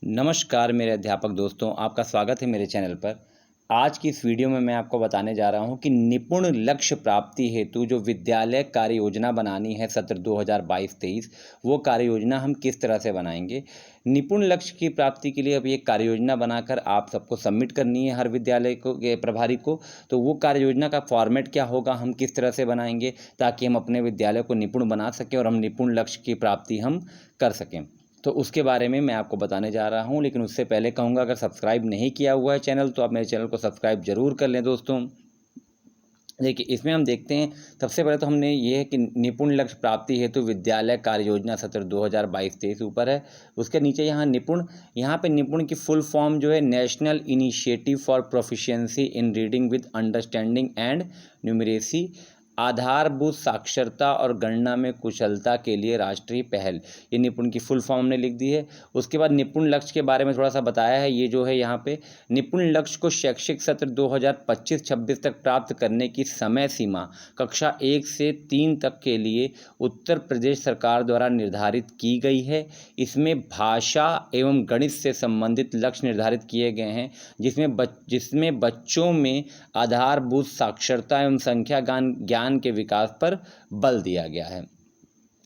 नमस्कार मेरे अध्यापक दोस्तों, आपका स्वागत है मेरे चैनल पर। आज की इस वीडियो में मैं आपको बताने जा रहा हूं कि निपुण लक्ष्य प्राप्ति हेतु जो विद्यालय कार्य योजना बनानी है सत्र 2022-23, वो कार्य योजना हम किस तरह से बनाएंगे। निपुण लक्ष्य की प्राप्ति के लिए अब ये कार्य योजना बनाकर आप सबको सबमिट करनी है, हर विद्यालय को के प्रभारी को। तो वो कार्य योजना का फॉर्मेट क्या होगा, हम किस तरह से बनाएंगे ताकि हम अपने विद्यालय को निपुण बना सकें और हम निपुण लक्ष्य की प्राप्ति हम कर सकें। तो उसके बारे में मैं आपको बताने जा रहा हूं, लेकिन उससे पहले कहूंगा अगर सब्सक्राइब नहीं किया हुआ है चैनल तो आप मेरे चैनल को सब्सक्राइब जरूर कर लें दोस्तों। देखिए, इसमें हम देखते हैं सबसे पहले तो हमने ये है कि निपुण लक्ष्य प्राप्ति हेतु विद्यालय कार्य योजना सत्र 2022-23 ऊपर है। उसके नीचे यहाँ पे निपुण की फुल फॉर्म जो है national initiative for proficiency in reading with understanding and numeracy, आधारभूत साक्षरता और गणना में कुशलता के लिए राष्ट्रीय पहल। ये निपुण की फुल फॉर्म हमने लिख दी है। उसके बाद निपुण लक्ष्य के बारे में थोड़ा सा बताया है। ये जो है यहाँ पे निपुण लक्ष्य को शैक्षिक सत्र 2025-26 तक प्राप्त करने की समय सीमा कक्षा 1 से 3 तक के लिए उत्तर प्रदेश सरकार द्वारा निर्धारित की गई है। इसमें भाषा एवं गणित से संबंधित लक्ष्य निर्धारित किए गए हैं, जिसमें बच्चों में आधारभूत साक्षरता एवं संख्या ज्ञान के विकास पर बल दिया गया है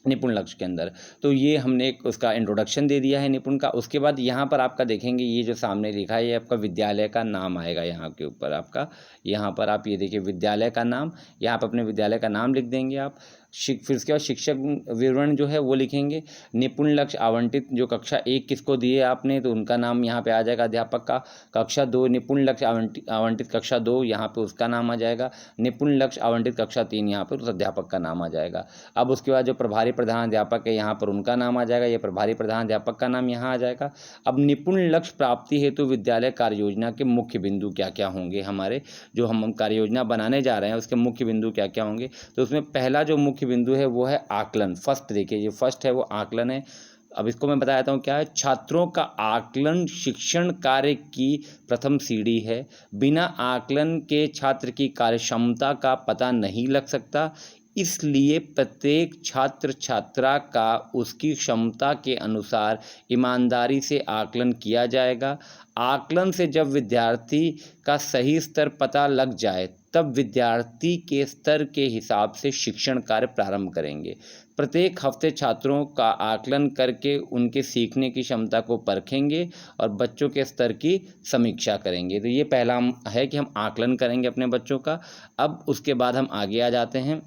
निपुण लक्ष्य के अंदर। तो ये हमने एक उसका इंट्रोडक्शन दे दिया है निपुण का। उसके बाद यहाँ पर आपका देखेंगे ये जो सामने लिखा है ये आपका विद्यालय का नाम आएगा। यहाँ के ऊपर आपका यहाँ पर आप ये देखिए विद्यालय का नाम, यहाँ पर अपने विद्यालय का नाम लिख देंगे आप। फिर उसके बाद शिक्षक विवरण जो है वो लिखेंगे। निपुण लक्ष्य आवंटित जो कक्षा 1 किसको दिए आपने तो उनका नाम यहाँ पे आ जाएगा अध्यापक का। कक्षा 2 निपुण लक्ष्य आवंटित कक्षा 2 यहाँ पे उसका नाम आ जाएगा। निपुण लक्ष्य आवंटित कक्षा 3 यहाँ पर उस अध्यापक का नाम आ जाएगा। अब उसके बाद जो प्रभारी प्रधान अध्यापक है यहाँ पर उनका नाम आ जाएगा, ये प्रभारी प्रधान अध्यापक का नाम यहाँ आ जाएगा। अब निपुण लक्ष्य प्राप्ति हेतु विद्यालय कार्य योजना के मुख्य बिंदु क्या क्या होंगे, हमारे जो हम कार्य योजना बनाने जा रहे हैं उसके मुख्य बिंदु क्या क्या होंगे। तो उसमें पहला जो मुख्य बिंदु है वो है आकलन। फर्स्ट देखिए, ये फर्स्ट है वो आकलन है। अब इसको मैं बता देता हूँ क्या है। छात्रों का आकलन शिक्षण कार्य की प्रथम सीढ़ी है। बिना आकलन के छात्र की कार्य क्षमता का पता नहीं लग सकता, इसलिए प्रत्येक छात्र छात्रा का उसकी क्षमता के अनुसार ईमानदारी से आकलन किया जाएगा। आकलन से जब विद्यार्थी का सही स्तर पता लग जाए तब विद्यार्थी के स्तर के हिसाब से शिक्षण कार्य प्रारंभ करेंगे। प्रत्येक हफ्ते छात्रों का आकलन करके उनके सीखने की क्षमता को परखेंगे और बच्चों के स्तर की समीक्षा करेंगे। तो ये पहला है कि हम आकलन करेंगे अपने बच्चों का। अब उसके बाद हम आगे आ जाते हैं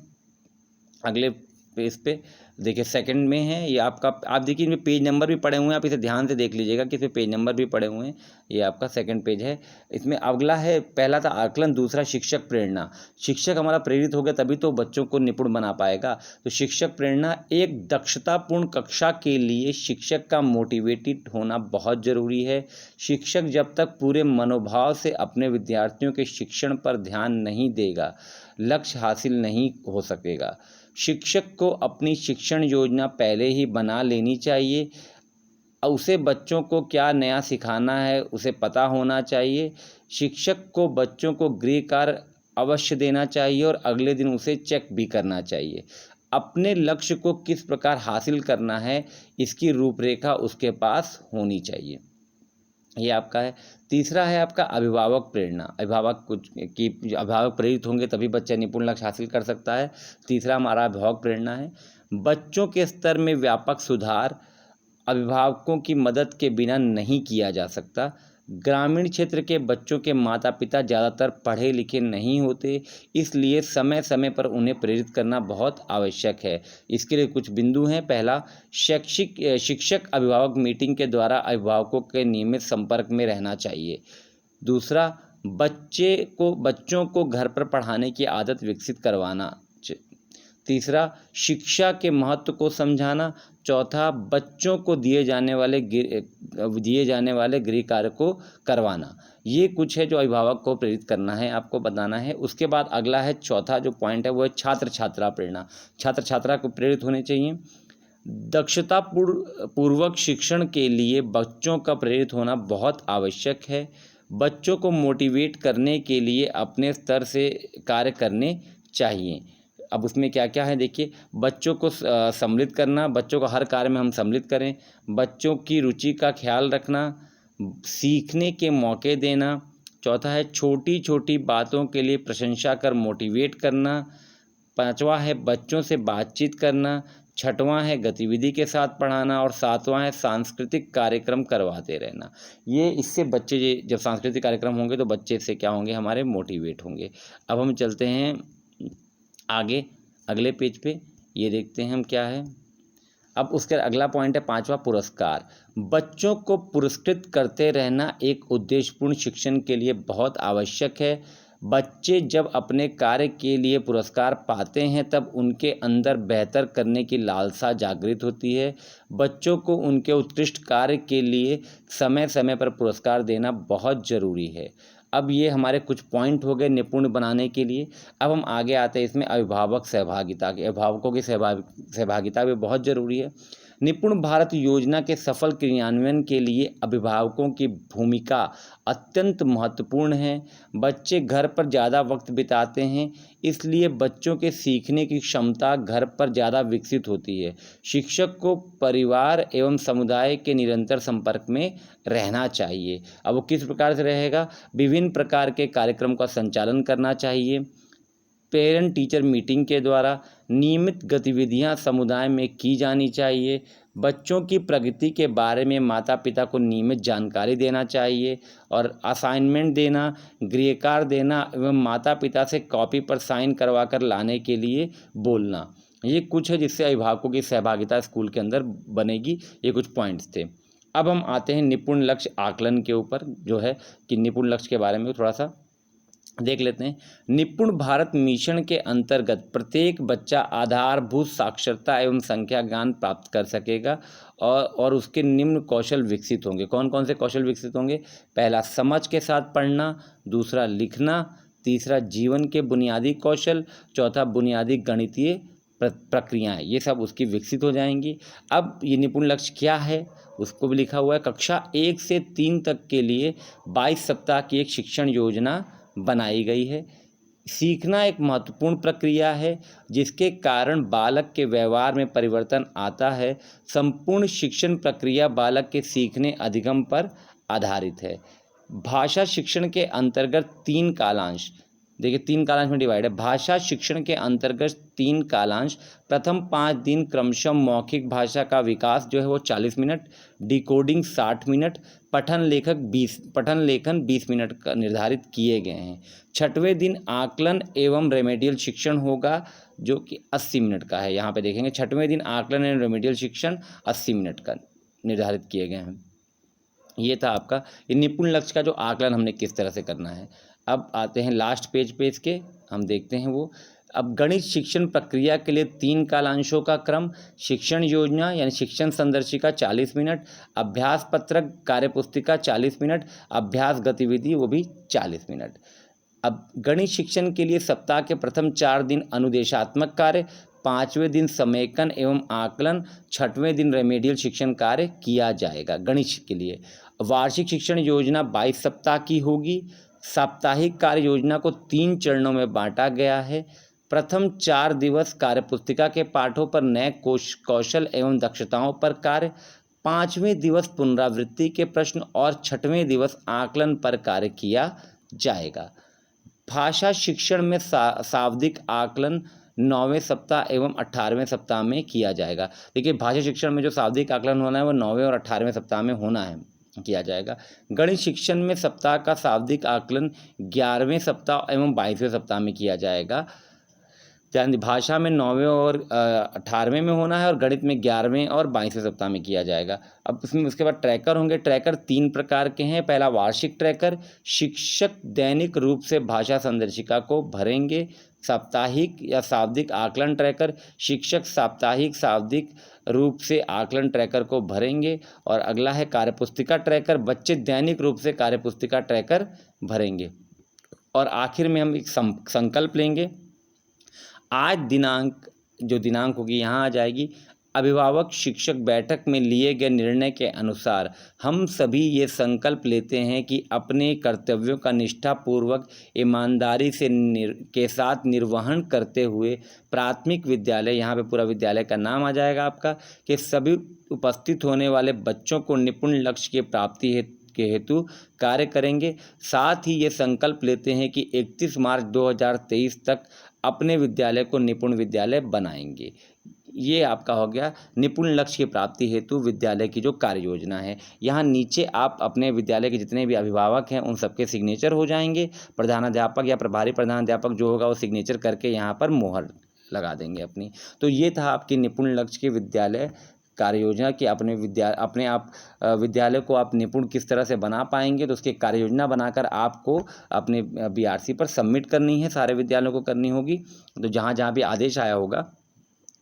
अगले पेज पे। देखिए सेकंड में है ये आपका, आप देखिए इनमें पेज नंबर भी पड़े हुए हैं, आप इसे ध्यान से देख लीजिएगा कि इसमें पेज नंबर भी पड़े हुए हैं। ये आपका सेकंड पेज है। इसमें अगला है, पहला था आकलन, दूसरा शिक्षक प्रेरणा। शिक्षक हमारा प्रेरित हो गया तभी तो बच्चों को निपुण बना पाएगा। तो शिक्षक प्रेरणा, एक दक्षतापूर्ण कक्षा के लिए शिक्षक का मोटिवेटेड होना बहुत ज़रूरी है। शिक्षक जब तक पूरे मनोभाव से अपने विद्यार्थियों के शिक्षण पर ध्यान नहीं देगा लक्ष्य हासिल नहीं हो सकेगा। शिक्षक को अपनी शिक्षण योजना पहले ही बना लेनी चाहिए। उसे बच्चों को क्या नया सिखाना है उसे पता होना चाहिए। शिक्षक को बच्चों को गृह कार्य अवश्य देना चाहिए और अगले दिन उसे चेक भी करना चाहिए। अपने लक्ष्य को किस प्रकार हासिल करना है इसकी रूपरेखा उसके पास होनी चाहिए। ये आपका है। तीसरा है आपका अभिभावक प्रेरणा। अभिभावक प्रेरित होंगे तभी बच्चा निपुण लक्ष्य हासिल कर सकता है। तीसरा हमारा अभिभावक प्रेरणा है। बच्चों के स्तर में व्यापक सुधार अभिभावकों की मदद के बिना नहीं किया जा सकता। ग्रामीण क्षेत्र के बच्चों के माता पिता ज़्यादातर पढ़े लिखे नहीं होते, इसलिए समय समय पर उन्हें प्रेरित करना बहुत आवश्यक है। इसके लिए कुछ बिंदु हैं। पहला, शिक्षक अभिभावक मीटिंग के द्वारा अभिभावकों के नियमित संपर्क में रहना चाहिए। दूसरा, बच्चों को घर पर पढ़ाने की आदत विकसित करवाना। तीसरा, शिक्षा के महत्व को समझाना। चौथा, बच्चों को दिए जाने वाले गृह कार्य को करवाना। ये कुछ है जो अभिभावक को प्रेरित करना है, आपको बताना है। उसके बाद अगला है, चौथा जो पॉइंट है वो है छात्र छात्रा प्रेरणा। छात्र छात्रा को प्रेरित होने चाहिए। दक्षता पूर्वक शिक्षण के लिए बच्चों का प्रेरित होना बहुत आवश्यक है। बच्चों को मोटिवेट करने के लिए अपने स्तर से कार्य करने चाहिए। अब उसमें क्या क्या है देखिए, बच्चों को सम्मिलित करना, बच्चों को हर कार्य में हम सम्मिलित करें, बच्चों की रुचि का ख्याल रखना, सीखने के मौके देना। चौथा है छोटी छोटी बातों के लिए प्रशंसा कर मोटिवेट करना। पांचवा है बच्चों से बातचीत करना। छठवां है गतिविधि के साथ पढ़ाना। और सातवां है सांस्कृतिक कार्यक्रम करवाते रहना। ये इससे बच्चे जब सांस्कृतिक कार्यक्रम होंगे तो बच्चे से क्या होंगे, हमारे मोटिवेट होंगे। अब हम चलते हैं आगे अगले पेज पे, ये देखते हैं हम क्या है। अब उसके अगला पॉइंट है पांचवा, पुरस्कार। बच्चों को पुरस्कृत करते रहना एक उद्देश्यपूर्ण शिक्षण के लिए बहुत आवश्यक है। बच्चे जब अपने कार्य के लिए पुरस्कार पाते हैं तब उनके अंदर बेहतर करने की लालसा जागृत होती है। बच्चों को उनके उत्कृष्ट कार्य के लिए समय समय पर पुरस्कार देना बहुत ज़रूरी है। अब ये हमारे कुछ पॉइंट हो गए निपुण बनाने के लिए। अब हम आगे आते हैं इसमें अभिभावक सहभागिता के। अभिभावकों की सहभागिता भी बहुत ज़रूरी है। निपुण भारत योजना के सफल क्रियान्वयन के लिए अभिभावकों की भूमिका अत्यंत महत्वपूर्ण है। बच्चे घर पर ज़्यादा वक्त बिताते हैं, इसलिए बच्चों के सीखने की क्षमता घर पर ज़्यादा विकसित होती है। शिक्षक को परिवार एवं समुदाय के निरंतर संपर्क में रहना चाहिए। अब वो किस प्रकार से रहेगा, विभिन्न प्रकार के कार्यक्रम का संचालन करना चाहिए। पेरेंट टीचर मीटिंग के द्वारा नियमित गतिविधियां समुदाय में की जानी चाहिए। बच्चों की प्रगति के बारे में माता पिता को नियमित जानकारी देना चाहिए। और असाइनमेंट देना, गृहकार्य देना एवं माता पिता से कॉपी पर साइन करवा कर लाने के लिए बोलना, ये कुछ है जिससे अभिभावकों की सहभागिता स्कूल के अंदर बनेगी। ये कुछ पॉइंट्स थे। अब हम आते हैं निपुण लक्ष्य आकलन के ऊपर, जो है कि निपुण लक्ष्य के बारे में थोड़ा सा देख लेते हैं। निपुण भारत मिशन के अंतर्गत प्रत्येक बच्चा आधारभूत साक्षरता एवं संख्या ज्ञान प्राप्त कर सकेगा और उसके निम्न कौशल विकसित होंगे। कौन कौन से कौशल विकसित होंगे? पहला, समझ के साथ पढ़ना। दूसरा, लिखना। तीसरा, जीवन के बुनियादी कौशल। चौथा, बुनियादी गणितीय प्रक्रियाएं। ये सब उसकी विकसित हो जाएंगी। अब ये निपुण लक्ष्य क्या है उसको भी लिखा हुआ है। कक्षा 1 से 3 तक के लिए 22 सप्ताह की एक शिक्षण योजना बनाई गई है। सीखना एक महत्वपूर्ण प्रक्रिया है जिसके कारण बालक के व्यवहार में परिवर्तन आता है। संपूर्ण शिक्षण प्रक्रिया बालक के सीखने अधिगम पर आधारित है। भाषा शिक्षण के अंतर्गत 3 कालांश, देखिए 3 कालांश में डिवाइड है। भाषा शिक्षण के अंतर्गत 3 कालांश। प्रथम 5 दिन क्रमशः मौखिक भाषा का विकास जो है वो 40 मिनट, डिकोडिंग 60 मिनट, पठन लेखन 20 मिनट का निर्धारित किए गए हैं। 6वें दिन आकलन एवं रेमेडियल शिक्षण होगा जो कि 80 मिनट का है। यहाँ पे देखेंगे 6वें दिन आकलन एवं रेमेडियल शिक्षण 80 मिनट का निर्धारित किए गए हैं। ये था आपका ये निपुण लक्ष्य का जो आकलन हमने किस तरह से करना है। अब आते हैं लास्ट पेज पे इसके, हम देखते हैं वो। अब गणित शिक्षण प्रक्रिया के लिए 3 कालांशों का क्रम। शिक्षण योजना यानी शिक्षण संदर्शिका 40 मिनट, अभ्यास पत्रक कार्यपुस्तिका 40 मिनट, अभ्यास गतिविधि वो भी 40 मिनट। अब गणित शिक्षण के लिए सप्ताह के प्रथम 4 दिन अनुदेशात्मक कार्य, 5वें दिन समेकन एवं आकलन, 6वें दिन रेमेडियल शिक्षण कार्य किया जाएगा गणित के लिए। वार्षिक शिक्षण योजना 22 सप्ताह की होगी। साप्ताहिक कार्य योजना को 3 चरणों में बांटा गया है। प्रथम 4 दिवस कार्यपुस्तिका के पाठों पर नए कौशल एवं दक्षताओं पर कार्य, 5वें दिवस पुनरावृत्ति के प्रश्न और 6वें दिवस आकलन पर कार्य किया जाएगा। भाषा शिक्षण में शाब्दिक आकलन 9वें सप्ताह एवं 18वें सप्ताह में किया जाएगा। देखिए भाषा शिक्षण में जो शाब्दिक आकलन होना है वो 9वें और 18वें सप्ताह में होना है, किया जाएगा। गणित शिक्षण में सप्ताह का शाब्दिक आकलन 11वें सप्ताह एवं 22वें सप्ताह में किया जाएगा। भाषा में 9वें और 18वें में होना है और गणित में 11वें और 22वें सप्ताह में किया जाएगा। अब उसमें उसके बाद ट्रैकर होंगे। ट्रैकर 3 प्रकार के हैं। पहला वार्षिक ट्रैकर, शिक्षक दैनिक रूप से भाषा संदर्शिका को भरेंगे। साप्ताहिक या शाब्दिक आकलन ट्रैकर, शिक्षक साप्ताहिक शाब्दिक रूप से आकलन ट्रैकर को भरेंगे। और अगला है कार्यपुस्तिका ट्रैकर, बच्चे दैनिक रूप से कार्यपुस्तिका ट्रैकर भरेंगे। और आखिर में हम एक संकल्प लेंगे। आज दिनांक, जो दिनांक होगी यहाँ आ जाएगी, अभिभावक शिक्षक बैठक में लिए गए निर्णय के अनुसार हम सभी ये संकल्प लेते हैं कि अपने कर्तव्यों का निष्ठापूर्वक ईमानदारी से के साथ निर्वहन करते हुए प्राथमिक विद्यालय, यहाँ पे पूरा विद्यालय का नाम आ जाएगा आपका, कि सभी उपस्थित होने वाले बच्चों को निपुण लक्ष्य की प्राप्ति के हेतु कार्य करेंगे। साथ ही ये संकल्प लेते हैं कि 31 मार्च 2023 तक अपने विद्यालय को निपुण विद्यालय बनाएंगे। ये आपका हो गया निपुण लक्ष्य की प्राप्ति हेतु विद्यालय की जो कार्य योजना है। यहाँ नीचे आप अपने विद्यालय के जितने भी अभिभावक हैं उन सबके सिग्नेचर हो जाएंगे। प्रधानाध्यापक या प्रभारी प्रधानाध्यापक जो होगा वो सिग्नेचर करके यहाँ पर मोहर लगा देंगे अपनी। तो ये था आपकी निपुण लक्ष्य की विद्यालय कार्य योजना कि अपने आप विद्यालय को आप निपुण किस तरह से बना पाएंगे। तो उसकी कार्य योजना बनाकर आपको अपने बीआरसी पर सबमिट करनी है, सारे विद्यालयों को करनी होगी। तो जहाँ जहाँ भी आदेश आया होगा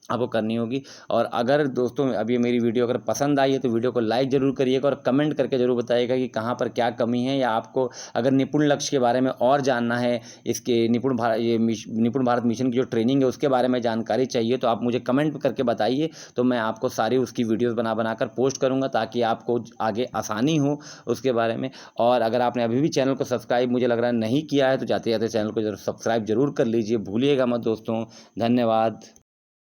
आपको करनी होगी। और अगर दोस्तों अभी मेरी वीडियो अगर पसंद आई है तो वीडियो को लाइक ज़रूर करिएगा और कमेंट करके ज़रूर बताइएगा कि कहाँ पर क्या कमी है, या आपको अगर निपुण लक्ष्य के बारे में और जानना है, इसके निपुण भारत मिशन की जो ट्रेनिंग है उसके बारे में जानकारी चाहिए, तो आप मुझे कमेंट करके बताइए। तो मैं आपको सारी उसकी वीडियोज़ बना कर पोस्ट करूँगा ताकि आपको आगे आसानी हो उसके बारे में। और अगर आपने अभी भी चैनल को सब्सक्राइब मुझे लग रहा है नहीं किया है तो जाते जाते चैनल को सब्सक्राइब जरूर कर लीजिए, भूलिएगा मत दोस्तों। धन्यवाद।